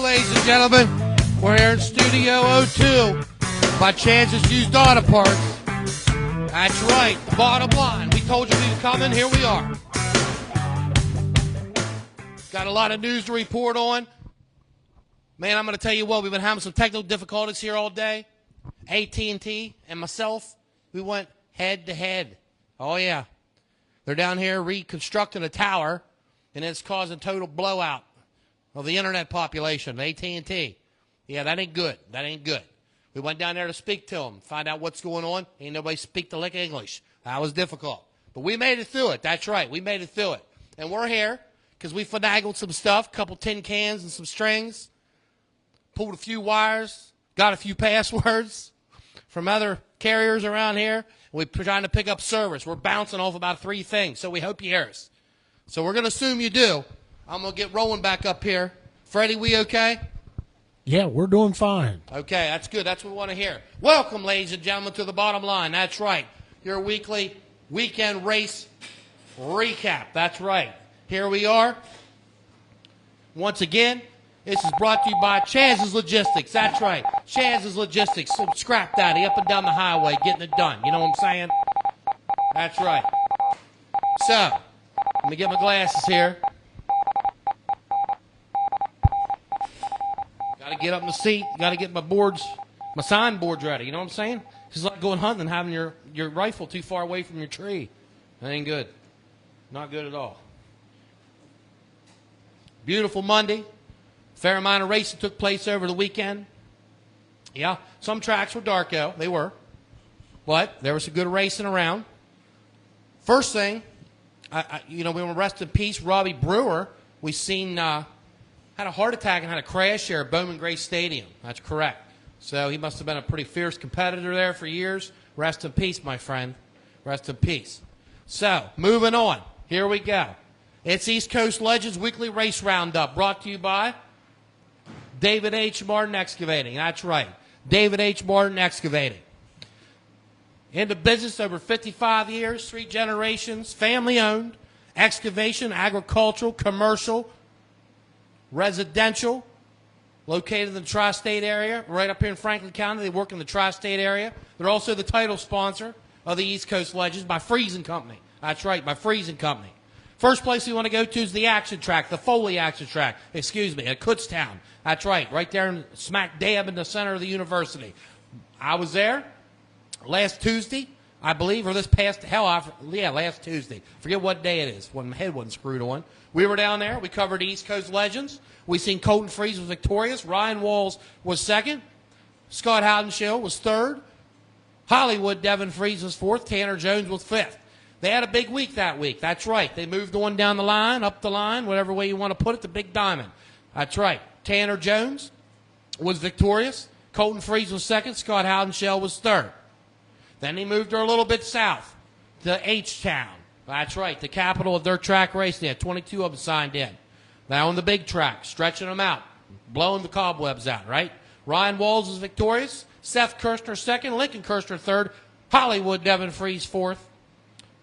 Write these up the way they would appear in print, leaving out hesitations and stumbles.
ladies and gentlemen. We're here in Studio 02 by Chance's Used Auto Parts. That's right, the bottom line. We told you we were coming, here we are. Got a lot of news to report on. Man, I'm going to tell you what, we've been having some technical difficulties here all day. AT&T and myself, we went head to head. Oh, yeah. They're down here reconstructing a tower, and it's causing total blowout of the internet population, AT&T. Yeah, that ain't good. That ain't good. We went down there to speak to them, find out what's going on. Ain't nobody speak the lick English. That was difficult. But we made it through it. That's right. We made it through it. And we're here because we finagled some stuff, a couple tin cans and some strings, pulled a few wires, got a few passwords from other carriers around here. We're trying to pick up service. We're bouncing off about 3 things, so we hope you hear us. So we're going to assume you do. I'm going to get rolling back up here. Freddie, we okay? Yeah, we're doing fine. Okay, that's good. That's what we want to hear. Welcome, ladies and gentlemen, to the bottom line. That's right. Your weekly weekend race recap. That's right. Here we are. Once again, this is brought to you by Chaz's Logistics. That's right. Chaz's Logistics. Some scrap daddy up and down the highway getting it done. You know what I'm saying? That's right. So, let me get my glasses here. Got to get up in the seat. Got to get my boards, my sign boards ready. You know what I'm saying? It's like going hunting and having your rifle too far away from your tree. That ain't good. Not good at all. Beautiful Monday. Fair amount of racing took place over the weekend. Yeah, some tracks were dark out. They were. But there was some good racing around. First thing, we want to rest in peace, Robbie Brewer. We seen had a heart attack and had a crash here at Bowman Gray Stadium. That's correct. So he must have been a pretty fierce competitor there for years. Rest in peace, my friend. Rest in peace. So, moving on. Here we go. It's East Coast Legends Weekly Race Roundup, brought to you by David H. Martin Excavating. That's right. David H. Martin Excavating. In the business over 55 years, 3 generations, family-owned, excavation, agricultural, commercial, residential, located in the tri-state area, right up here in Franklin County. They work in the tri-state area. They're also the title sponsor of the East Coast Legends by Friesen Company. That's right, by Friesen Company. First place we want to go to is the action track, the Foley action track, at Kutztown. That's right there smack dab in the center of the university. I was there last Tuesday, I believe, or this past, last Tuesday. Forget what day it is when my head wasn't screwed on. We were down there. We covered East Coast Legends. We seen Colton Freeze was victorious. Ryan Walls was second. Scott Howdenshill was third. Hollywood Devin Freeze was fourth. Tanner Jones was fifth. They had a big week that week. That's right. They moved on down the line, up the line, whatever way you want to put it, the big diamond. That's right. Tanner Jones was victorious. Colton Freeze was second. Scott Howdenshill was third. Then he moved her a little bit south to H-Town. That's right, the capital of dirt track racing. They had 22 of them signed in. Now on the big track, stretching them out, blowing the cobwebs out, right? Ryan Walls was victorious. Seth Kirshner second. Lincoln Kirshner third. Hollywood Devin Freeze fourth.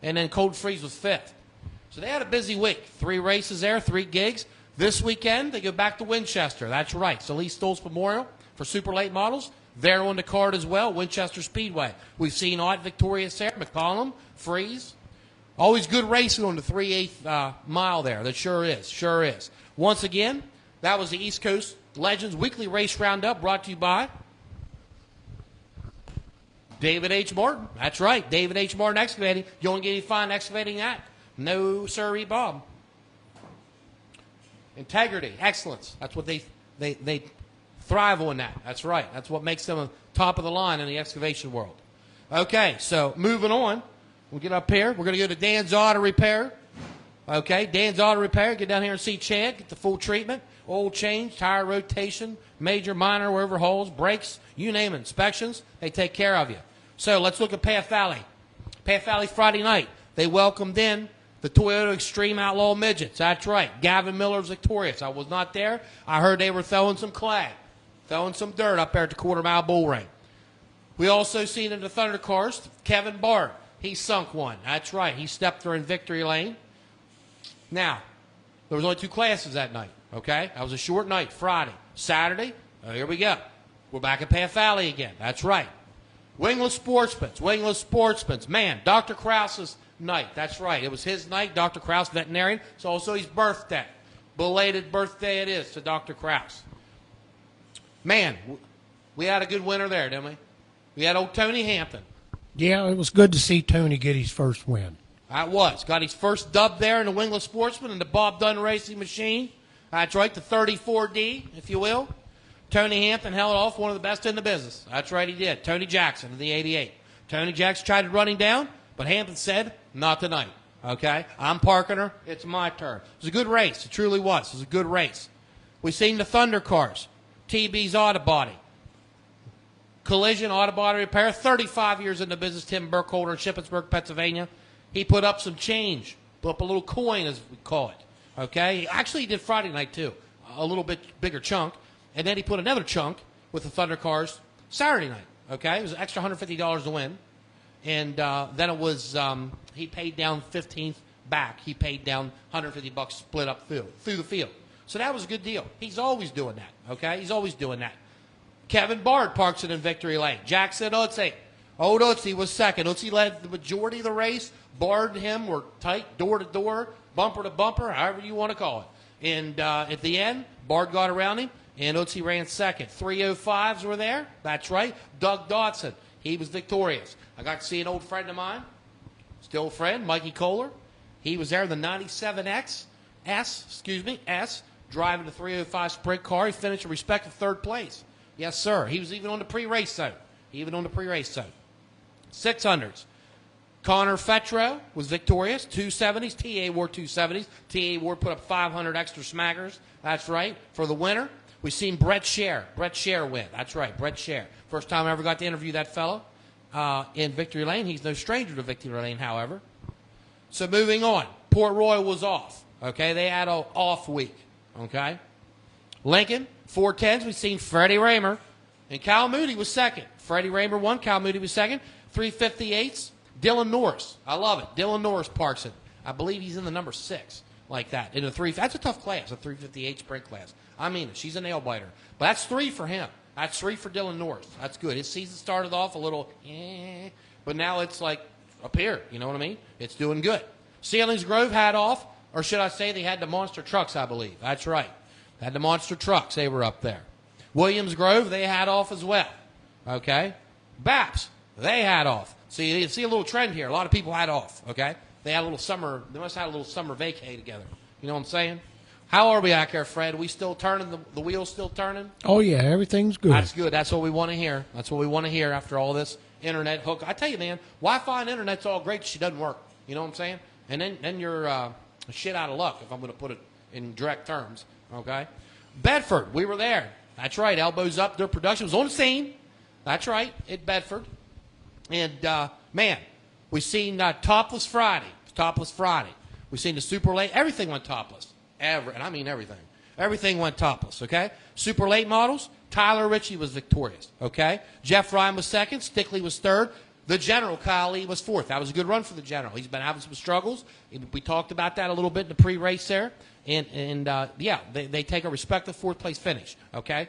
And then Colton Freeze was fifth. So they had a busy week. 3 races there, 3 gigs. This weekend, they go back to Winchester. That's right. So Lee Stoltz Memorial for super late models. They're on the card as well, Winchester Speedway. We've seen Ott victorious there, McCollum, Freeze. Always good racing on the 3/8 mile there. That sure is, sure is. Once again, that was the East Coast Legends Weekly Race Roundup, brought to you by David H. Martin. That's right, David H. Martin Excavating. You want to get any fine excavating at? No, sirree, Bob. Integrity, excellence. That's what they thrive on that. That's right. That's what makes them top of the line in the excavation world. Okay, so moving on. We'll get up here. We're going to go to Dan's Auto Repair. Okay, Dan's Auto Repair. Get down here and see Chad. Get the full treatment. Oil change, tire rotation, major, minor overhauls, brakes, you name it, inspections. They take care of you. So let's look at Path Valley. Path Valley Friday night. They welcomed in the Toyota Extreme Outlaw Midgets. That's right. Gavin Miller's victorious. I was not there. I heard they were throwing some clay, throwing some dirt up there at the quarter-mile bull ring. We also seen in the Thunder Cars, Kevin Bard. He sunk one. That's right. He stepped her in victory lane. Now, there was only 2 classes that night, okay? That was a short night, Friday. Saturday, here we go. We're back at Path Valley again. That's right. Wingless Sportsman's. Man, Dr. Krause's night. That's right. It was his night, Dr. Krause, veterinarian. It's also his birthday. Belated birthday it is to Dr. Krause. Man, we had a good winner there, didn't we? We had old Tony Hampton. Yeah, it was good to see Tony get his first win. That was. Got his first dub there in the Wingless Sportsman and the Bob Dunn Racing Machine. That's right, the 34D, if you will. Tony Hampton held off one of the best in the business. That's right, he did. Tony Jackson in the 88. Tony Jackson tried to run him down, but Hampton said, not tonight. Okay? I'm parking her. It's my turn. It was a good race. It truly was. It was a good race. We seen the Thunder Cars. TB's Auto Body. Collision, Auto Body Repair. 35 years in the business. Tim Burkholder in Shippensburg, Pennsylvania. He put up some change. Put up a little coin, as we call it. Okay? Actually, he did Friday night, too. A little bit bigger chunk. And then he put another chunk with the Thunder Cars Saturday night. Okay? It was an extra $150 to win. And then it was, he paid down 15th back. He paid down $150 split up through the field. So that was a good deal. He's always doing that. Okay? He's always doing that. Kevin Bard parks it in Victory Lane. Jackson Otzi. Old Otzi was second. Otzi led the majority of the race. Bard and him were tight, door to door, bumper to bumper, however you want to call it. And at the end, Bard got around him. And Otzi ran second. 305s were there. That's right. Doug Dodson. He was victorious. I got to see an old friend of mine, still a friend, Mikey Kohler. He was there in the 97X, S, driving the 305 sprint car. He finished a respected third place. Yes, sir. He was even on the pre-race zone. 600s. Connor Fetro was victorious. 270s. T.A. Ward 270s. T.A. Ward put up 500 extra smackers. That's right. For the winner. We've seen Brett Scher win. That's right, Brett Scher. First time I ever got to interview that fellow in Victory Lane. He's no stranger to Victory Lane, however. So moving on. Port Royal was off. Okay, they had an off week. Okay. Lincoln, 410s. We've seen Freddie Raymer. And Kyle Moody was second. Freddie Raymer won. Kyle Moody was second. 358s. Dylan Norris. I love it. Dylan Norris parks it. I believe he's in the number 6. Like that. In a 3. That's a tough class, a 358 sprint class. I mean, she's a nail biter. But that's 3 for him. That's 3 for Dylan Norris. That's good. His season started off a little, but now it's like up here. You know what I mean? It's doing good. Ceilings Grove had off, or should I say they had the monster trucks, I believe. That's right. Had the monster trucks. They were up there. Williams Grove, they had off as well. Okay? Baps, they had off. See, you see a little trend here. A lot of people had off. Okay? They had a little summer, they must have had a little summer vacay together. You know what I'm saying? How are we out there, Fred? Are we still turning? The wheel's still turning? Oh, yeah, everything's good. That's good. That's what we want to hear. That's what we want to hear after all this internet hook. I tell you, man, Wi-Fi and internet's all great. She doesn't work. You know what I'm saying? And then you're shit out of luck, if I'm going to put it in direct terms. Okay? Bedford, we were there. That's right. Elbows Up. Their production was on the scene. That's right, at Bedford. And, man, we seen Topless Friday. Topless Friday. We seen the Super Late. Everything went topless. And I mean everything. Everything went topless, okay? Super Late models, Tyler Ritchie was victorious, okay? Jeff Ryan was second. Stickley was third. The General, Kyle Lee, was fourth. That was a good run for the General. He's been having some struggles. We talked about that a little bit in the pre-race there. And yeah, they take a respective fourth-place finish, okay?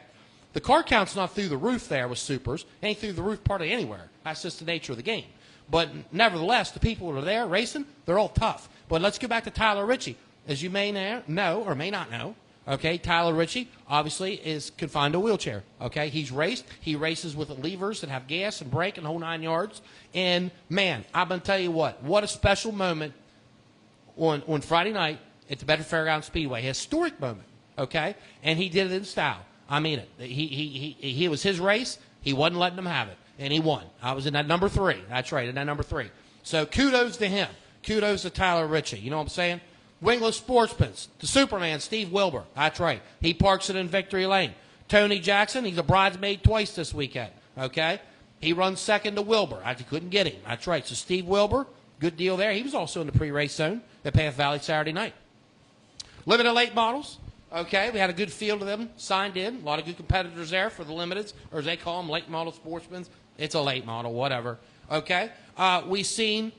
The car count's not through the roof there with Supers. It ain't through the roof partly anywhere. That's just the nature of the game. But nevertheless, the people that are there racing, they're all tough. But let's go back to Tyler Ritchie. As you may know or may not know, okay, Tyler Ritchie obviously is confined to a wheelchair. Okay, he's raced. He races with levers that have gas and brake and the whole 9 yards. And, man, I'm going to tell you what a special moment on Friday night at the Bedford Fairgrounds Speedway. A historic moment, okay? And he did it in style. I mean it. He was his race. He wasn't letting them have it. And he won. I was in that number 3. That's right, in that number 3. So kudos to him. Kudos to Tyler Ritchie. You know what I'm saying? Wingless Sportsman, the Superman, Steve Wilbur. That's right. He parks it in Victory Lane. Tony Jackson, he's a bridesmaid twice this weekend. Okay? He runs second to Wilbur. I couldn't get him. That's right. So Steve Wilbur, good deal there. He was also in the pre-race zone at Path Valley Saturday night. Limited late models. Okay, we had a good field of them signed in. A lot of good competitors there for the limiteds, or as they call them, late model sportsmen. It's a late model, whatever. Okay? We seen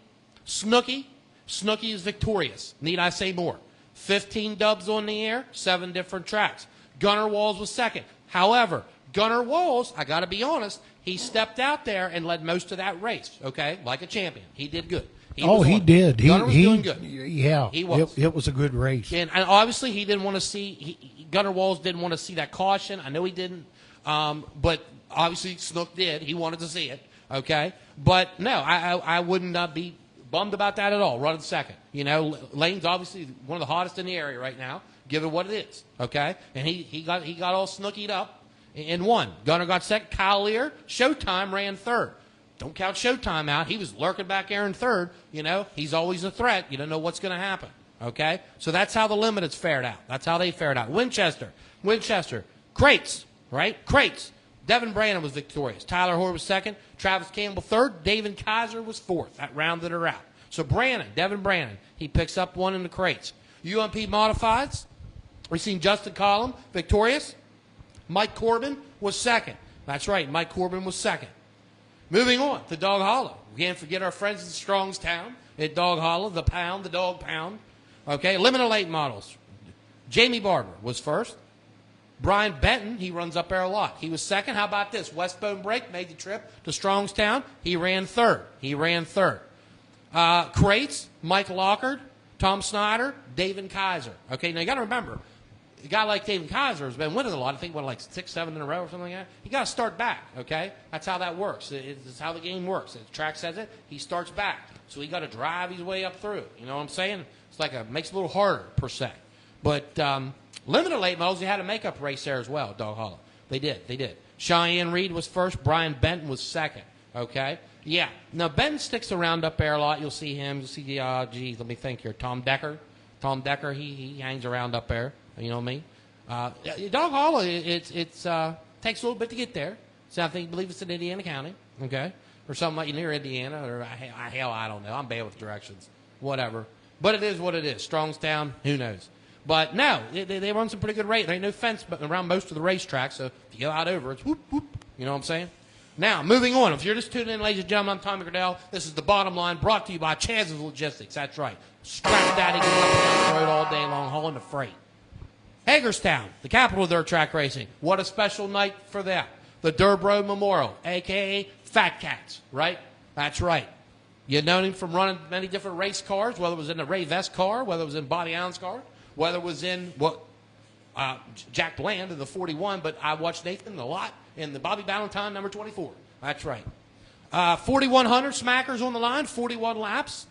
Snooky. Snooky is victorious. Need I say more? 15 dubs on the air, 7 different tracks. Gunnar Walls was second. However, Gunnar Walls, I got to be honest, he stepped out there and led most of that race, okay, like a champion. He did good. He on. did. Gunnar was doing good. Yeah, he was. It was a good race. And obviously, he didn't want to see Gunnar Walls didn't want to see that caution. I know he didn't, but obviously Snook did. He wanted to see it, okay. But no, I wouldn't be bummed about that at all. Running second, you know, Lane's obviously one of the hottest in the area right now. Give it what it is, okay. And he got all snookied up and won. Gunnar got second. Kyle Lear, Showtime ran third. Don't count Showtime out. He was lurking back there in third. You know, he's always a threat. You don't know what's going to happen. Okay? So that's how the Limiteds fared out. That's how they fared out. Winchester. Crates, right? Crates. Devin Brandon was victorious. Tyler Hoare was second. Travis Campbell third. David Kaiser was fourth. That rounded her out. So Devin Brandon, he picks up one in the crates. UMP Modifieds. We've seen Justin Collum victorious. Mike Corbin was second. That's right, Mike Corbin was second. Moving on to Dog Hollow. We can't forget our friends in Strongstown at Dog Hollow, the Pound, the Dog Pound. Okay, limited late models. Jamie Barber was first. Brian Benton, he runs up there a lot. He was second. How about this? Westbone Break made the trip to Strongstown. He ran third. Crates, Mike Lockard, Tom Snyder, David Kaiser. Okay, now you got to remember, a guy like David Kaiser has been winning a lot. I think, like 6, 7 in a row or something like that. You got to start back, okay? That's how that works. It's how the game works. The track says it. He starts back. So he got to drive his way up through. You know what I'm saying? It's like makes it a little harder, per se. But limited late models, you had a makeup race there as well, Dog Hollow. They did. Cheyenne Reed was first. Brian Benton was second, okay? Yeah. Now, Benton sticks around up there a lot. You'll see him. You'll see, let me think here. Tom Decker, he hangs around up there. You know what I mean? Dog Hollow, it takes a little bit to get there. So I believe it's in Indiana County, okay? Or something like near Indiana, or hell, I don't know. I'm bad with directions. Whatever. But it is what it is. Strongstown, who knows? But no, they run some pretty good race. There ain't no fence around most of the racetracks, so if you go out over, it's whoop, whoop. You know what I'm saying? Now, moving on. If you're just tuning in, ladies and gentlemen, I'm Tommy Gradell. This is The Bottom Line, brought to you by Chaz's Logistics. That's right. Scrap Daddy goes up and down the road all day long, hauling the freight. Hagerstown, the capital of dirt track racing. What a special night for them. The Durbro Memorial, a.k.a. Fat Cats, right? That's right. You've known him from running many different race cars, whether it was in the Ray Vest car, whether it was in Bobby Allen's car, whether it was in Jack Bland in the 41, but I watched Nathan a lot in the Bobby Valentine number 24. That's right. 4,100 smackers on the line, 41 laps.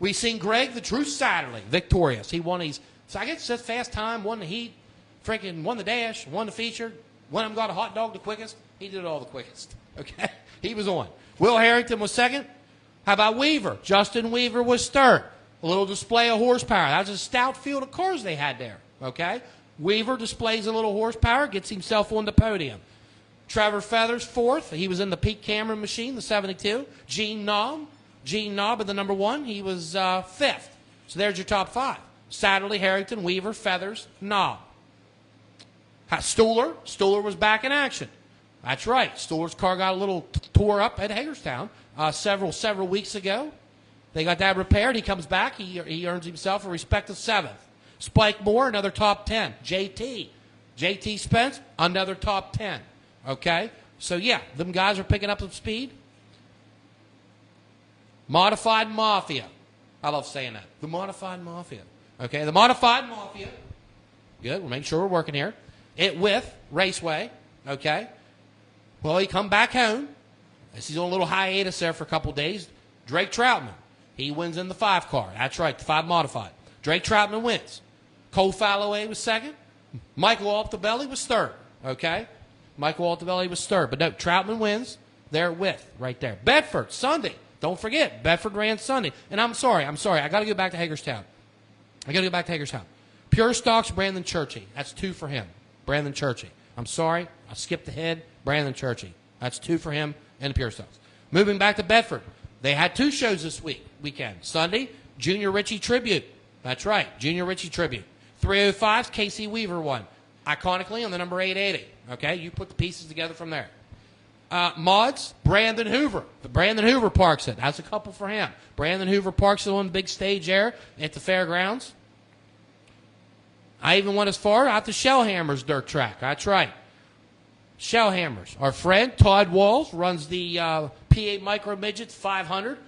We've seen Greg, the True Satterley, victorious. He won his, so I guess that's fast time, won the heat, freaking won the dash, won the feature, won him got a hot dog the quickest. He did it all the quickest. Okay? He was on. Will Harrington was second. How about Weaver? Justin Weaver was third. A little display of horsepower. That was a stout field of cars they had there. Okay? Weaver displays a little horsepower, gets himself on the podium. Trevor Feathers, fourth. He was in the Pete Cameron machine, the 72. Gene Knobb in the number 1. He was fifth. So there's your top 5. Satterley, Harrington, Weaver, Feathers, Knobb. Stuhler was back in action. That's right. Stuhler's car got a little tore up at Hagerstown several weeks ago. They got that repaired. He comes back. He earns himself a respected 7th. Spike Moore, another top 10. JT Spence, another top 10. Okay? So, yeah, them guys are picking up some speed. Modified Mafia. I love saying that. The Modified Mafia. Okay? The Modified Mafia. Good. We'll make sure we're working here. With Raceway. Okay? Well, he come back home. He's on a little hiatus there for a couple days. Drake Troutman. He wins in the 5 car. That's right, the 5 modified. Drake Troutman wins. Cole Falloway was second. Michael Altobelli was third. Okay? Michael Altobelli was third. But no, Troutman wins. They're with right there. Bedford, Sunday. Don't forget, Bedford ran Sunday. And I'm sorry. I got to go back to Hagerstown. Pure Stocks, Brandon Churchy. That's 2 for him. Brandon Churchy. I'm sorry. I skipped ahead. Brandon Churchy. That's 2 for him and the Pure Stocks. Moving back to Bedford. They had 2 shows this weekend. Sunday, Junior Richie Tribute. That's right, Junior Richie Tribute. 305's Casey Weaver won. Iconically on the number 880. Okay, you put the pieces together from there. Mods, Brandon Hoover. The Brandon Hoover parks it. That's a couple for him. Brandon Hoover parks it on the big stage there at the fairgrounds. I even went as far out to Shellhammer's dirt track. That's right. Shellhammers. Our friend Todd Walls runs the PA Micro Midgets 500.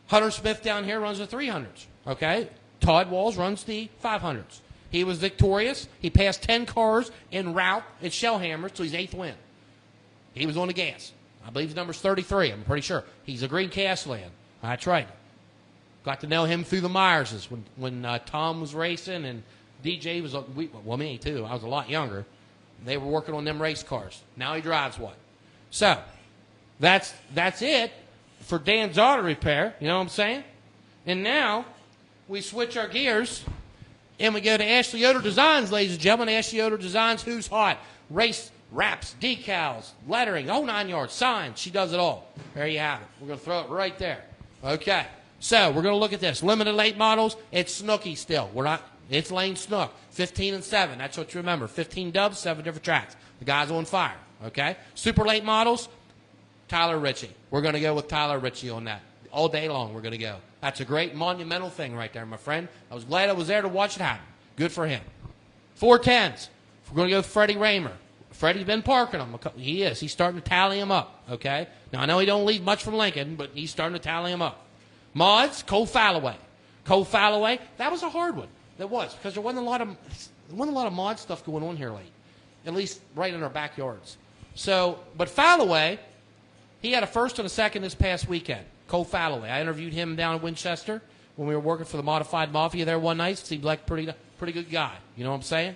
Hunter Smith down here runs the 300s. Okay? Todd Walls runs the 500s. He was victorious. He passed 10 cars en route at Shellhammer, so he's 8th win. He was on the gas. I believe his number's 33. I'm pretty sure. He's a Green Castland. That's right. Got to know him through the Myerses when Tom was racing and DJ was, well, me too. I was a lot younger. They were working on them race cars. Now he drives one. So that's it for Dan's Auto Repair. You know what I'm saying? And now we switch our gears and we go to Ashley Yoder Designs, ladies and gentlemen. Ashley Yoder Designs, who's hot? Race wraps, decals, lettering, whole 9 yards, signs. She does it all. There you have it. We're going to throw it right there. Okay. So we're going to look at this. Limited late models. It's Snooky still. It's Lane Snook. 15 and 7. That's what you remember. 15 dubs, 7 different tracks. The guy's on fire. Okay. Super late models. Tyler Ritchie. We're going to go with Tyler Ritchie on that. All day long we're going to go. That's a great monumental thing right there, my friend. I was glad I was there to watch it happen. Good for him. 410s. We're going to go with Freddie Raymer. Freddie's been parking them. He is. He's starting to tally them up. Okay. Now I know he don't leave much from Lincoln, but he's starting to tally them up. Mods, Cole Falloway. Cole Falloway, that was a hard one. That was, because there wasn't a lot of mod stuff going on here late, at least right in our backyards. So, but Falloway, he had a first and a second this past weekend. Cole Falloway. I interviewed him down in Winchester when we were working for the Modified Mafia there one night. Seemed like a pretty good guy. You know what I'm saying?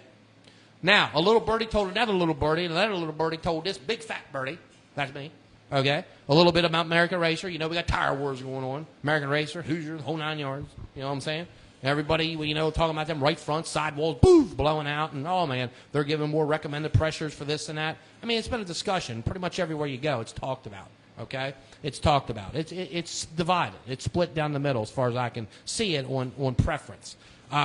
Now, a little birdie told another little birdie, and another little birdie told this big fat birdie. That's me. Okay? A little bit about American Racer. You know, we got tire wars going on. American Racer, Hoosier, the whole 9 yards. You know what I'm saying? Everybody, you know, talking about them right front, sidewalls, boof, blowing out. And, oh, man, they're giving more recommended pressures for this and that. I mean, it's been a discussion. Pretty much everywhere you go, it's talked about. Okay? It's talked about. It's divided. It's split down the middle as far as I can see it on preference.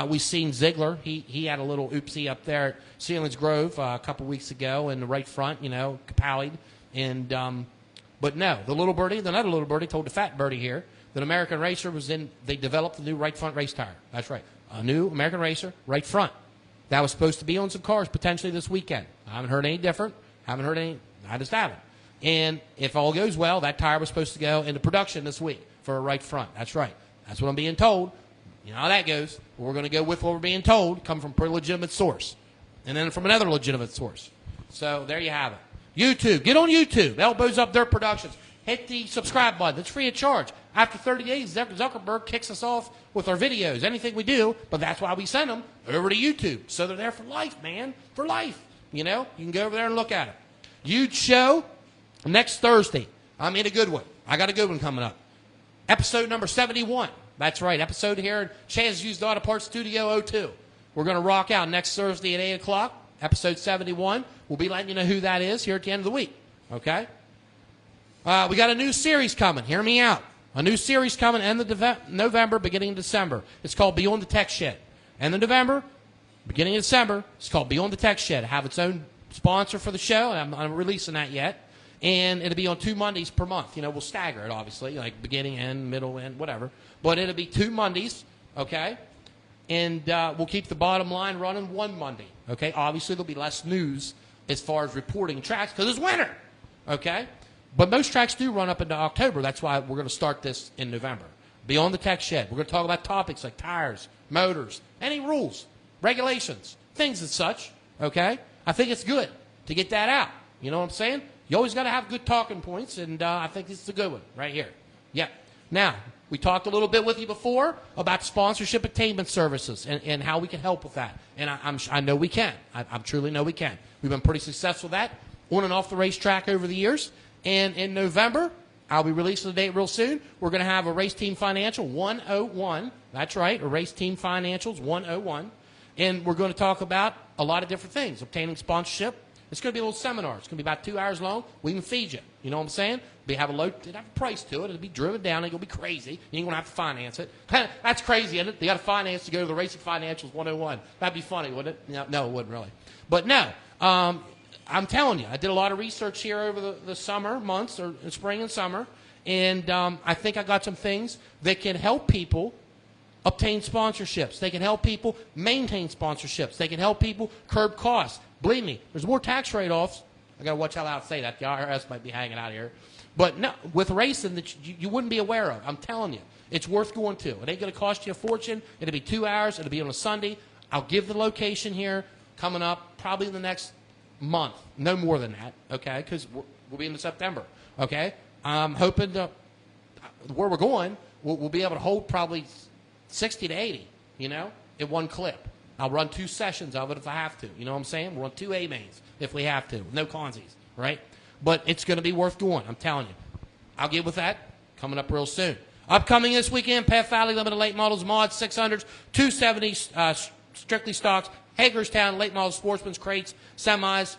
We've seen Ziegler. He had a little oopsie up there at Sealands Grove a couple weeks ago in the right front, you know, Capallied. And, but no, the little birdie, another little birdie told the fat birdie here that American Racer they developed the new right front race tire. That's right. A new American Racer right front. That was supposed to be on some cars potentially this weekend. I haven't heard any different. I just haven't. And if all goes well, that tire was supposed to go into production this week for a right front. That's right. That's what I'm being told. You know how that goes. We're going to go with what we're being told, come from a pretty legitimate source. And then from another legitimate source. So there you have it. YouTube. Get on YouTube. Elbows Up Dirt Productions. Hit the subscribe button. It's free of charge. After 30 days, Zuckerberg kicks us off with our videos. Anything we do, but that's why we send them over to YouTube. So they're there for life, man. For life. You know? You can go over there and look at it. Huge show next Thursday. I'm in a good one. I got a good one coming up. Episode number 71. That's right. Episode here at Chaz Used Auto Parts Studio 02. We're going to rock out next Thursday at 8 o'clock. Episode 71. We'll be letting you know who that is here at the end of the week. Okay? We got a new series coming. Hear me out. A new series coming end of November, beginning of December. It's called Beyond the Tech Shed. End of November, beginning of December, it's called Beyond the Tech Shed. Have its own sponsor for the show. I'm releasing that yet. And it'll be on 2 Mondays per month. You know, we'll stagger it, obviously, like beginning, end, middle, end, whatever. But it'll be 2 Mondays, okay? And we'll keep the bottom line running 1 Monday, okay? Obviously, there'll be less news as far as reporting tracks because it's winter, okay? But most tracks do run up into October. That's why we're going to start this in November. Beyond the Tech Shed. We're going to talk about topics like tires, motors, any rules, regulations, things and such, okay? I think it's good to get that out. You know what I'm saying? You always got to have good talking points, and I think this is a good one right here. Yep. Now, we talked a little bit with you before about sponsorship attainment services and how we can help with that. And I know we can. I truly know we can. We've been pretty successful with that on and off the racetrack over the years. And in November, I'll be releasing the date real soon. We're going to have a Race Team Financial 101. That's right, a Race Team Financials 101. And we're going to talk about a lot of different things, obtaining sponsorship. It's going to be a little seminar. It's going to be about 2 hours long. We can feed you. You know what I'm saying? It'll have a price to it. It'll be driven down. It'll be crazy. You ain't going to have to finance it. That's crazy, isn't it? They got to finance to go to the Racing Financials 101. That'd be funny, wouldn't it? No, it wouldn't really. But no, I'm telling you, I did a lot of research here over the summer months, or spring and summer, and I think I got some things that can help people obtain sponsorships. They can help people maintain sponsorships. They can help people curb costs. Believe me, there's more tax write-offs. I got to watch how loud I say that. The IRS might be hanging out here. But no, with racing that you wouldn't be aware of. I'm telling you, it's worth going to. It ain't going to cost you a fortune. It'll be 2 hours. It'll be on a Sunday. I'll give the location here coming up probably in the next month. No more than that, okay, because we'll be into September, okay? I'm hoping to, where we're going, we'll be able to hold probably 60 to 80, you know, in one clip. I'll run 2 sessions of it if I have to. You know what I'm saying? We'll run 2 A-mains if we have to. No consies, right? But it's going to be worth doing, I'm telling you. I'll get with that coming up real soon. Upcoming this weekend, Path Valley Limited Late Models, Mods, 600s, 270s, strictly stocks, Hagerstown, Late Models, Sportsman's, Crates, Semis,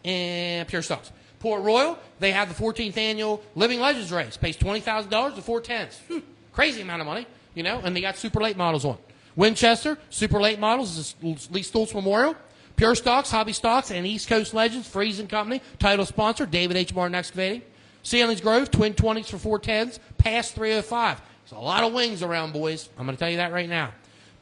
and Pure Stocks. Port Royal, they have the 14th annual Living Legends race. Pays $20,000 to 410s. Crazy amount of money, you know, and they got super late models on. Winchester, super late models, is Lee Stoltz Memorial. Pure Stocks, Hobby Stocks, and East Coast Legends, Friesen Company, title sponsor, David H. Martin Excavating. Ceilings Grove, twin 20s for 410s, past 305. There's a lot of wings around, boys. I'm going to tell you that right now.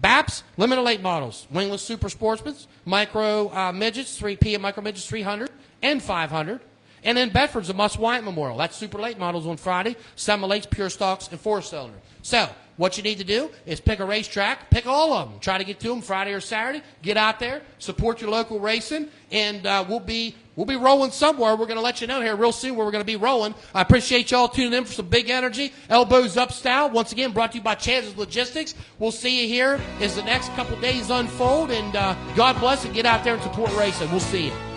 BAPS, limited late models, wingless super sportsmans, micro midgets, 3P and micro midgets 300 and 500. And then Bedford's a Must Wyatt Memorial. That's super late models on Friday, semi-lates, pure stocks, and 4-cylinder. So, what you need to do is pick a racetrack, pick all of them. Try to get to them Friday or Saturday. Get out there, support your local racing, and we'll be rolling somewhere. We're going to let you know here real soon where we're going to be rolling. I appreciate y'all tuning in for some big energy. Elbows Up style, once again, brought to you by Chances Logistics. We'll see you here as the next couple days unfold, and God bless and get out there and support racing. We'll see you.